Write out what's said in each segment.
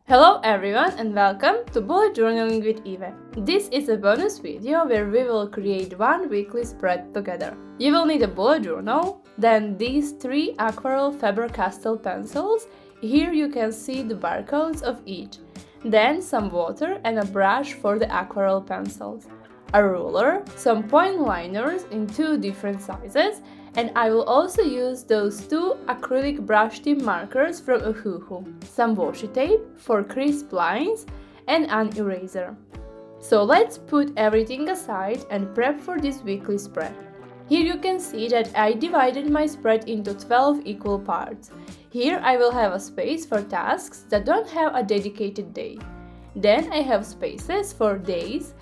Hello everyone and welcome to Bullet Journaling with Eve. This is a bonus video where we will create one weekly spread together. You will need a bullet journal, then these 3 Aquarelle Faber-Castell pencils. Here you can see the barcodes of each. Then some water and a brush for the aquarelle pencils. A ruler, some point liners in 2 different sizes, and I will also use those 2 acrylic brush tip markers from Ohuhu, some washi tape for crisp lines, and an eraser. So let's put everything aside and prep for this weekly spread. Here you can see that I divided my spread into 12 equal parts. Here I will have a space for tasks that don't have a dedicated day. Then I have spaces for days,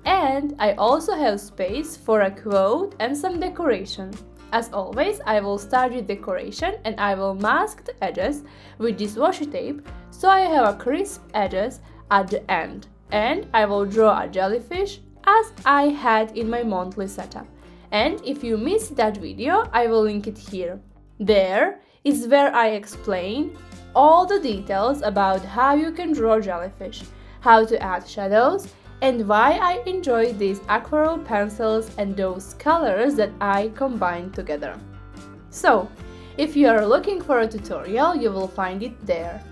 and I also have space for a quote and some decoration. As always, I will start with decoration and I will mask the edges with this washi tape so I have a crisp edges at the end. And I will draw a jellyfish as I had in my monthly setup. And if you missed that video, I will link it here. There is where I explain all the details about how you can draw jellyfish, how to add shadows, and why I enjoy these aquarelle pencils and those colors that I combine together. So, if you are looking for a tutorial, you will find it there.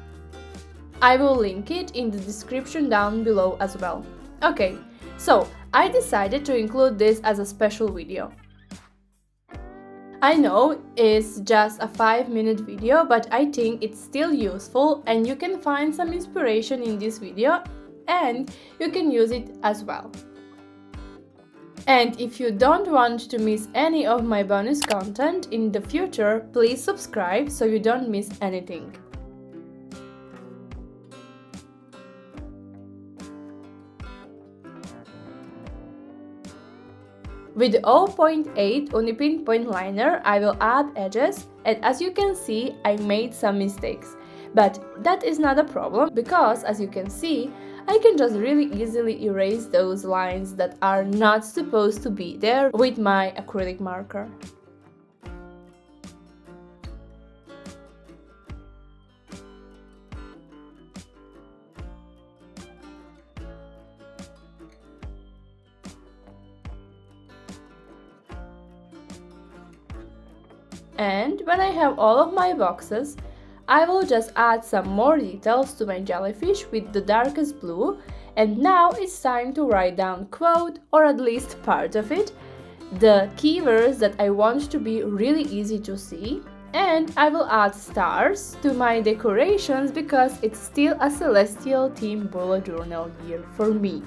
I will link it in the description down below as well. Okay, so I decided to include this as a special video. I know it's just a 5-minute video, but I think it's still useful and you can find some inspiration in this video and you can use it as well. And if you don't want to miss any of my bonus content in the future, please subscribe so you don't miss anything. With the 0.8 Unipin point liner, I will add edges, and as you can see, I made some mistakes. But that is not a problem because, as you can see, I can just really easily erase those lines that are not supposed to be there with my acrylic marker. And when I have all of my boxes, I will just add some more details to my jellyfish with the darkest blue, and now it's time to write down quote, or at least part of it, the keywords that I want to be really easy to see, and I will add stars to my decorations because it's still a celestial theme bullet journal year for me.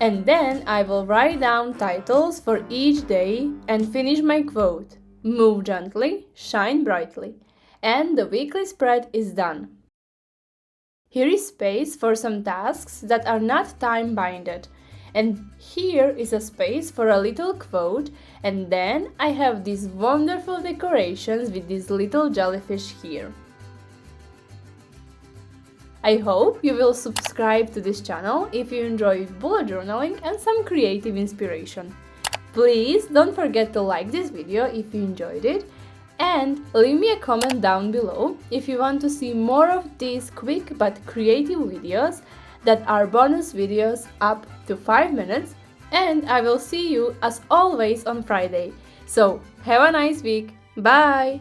And then I will write down titles for each day and finish my quote, move gently, shine brightly, and the weekly spread is done. Here is space for some tasks that are not time-bounded, and here is a space for a little quote, and then I have these wonderful decorations with this little jellyfish here. I hope you will subscribe to this channel if you enjoy bullet journaling and some creative inspiration. Please don't forget to like this video if you enjoyed it, and leave me a comment down below if you want to see more of these quick but creative videos that are bonus videos up to 5 minutes, and I will see you as always on Friday. So have a nice week. Bye!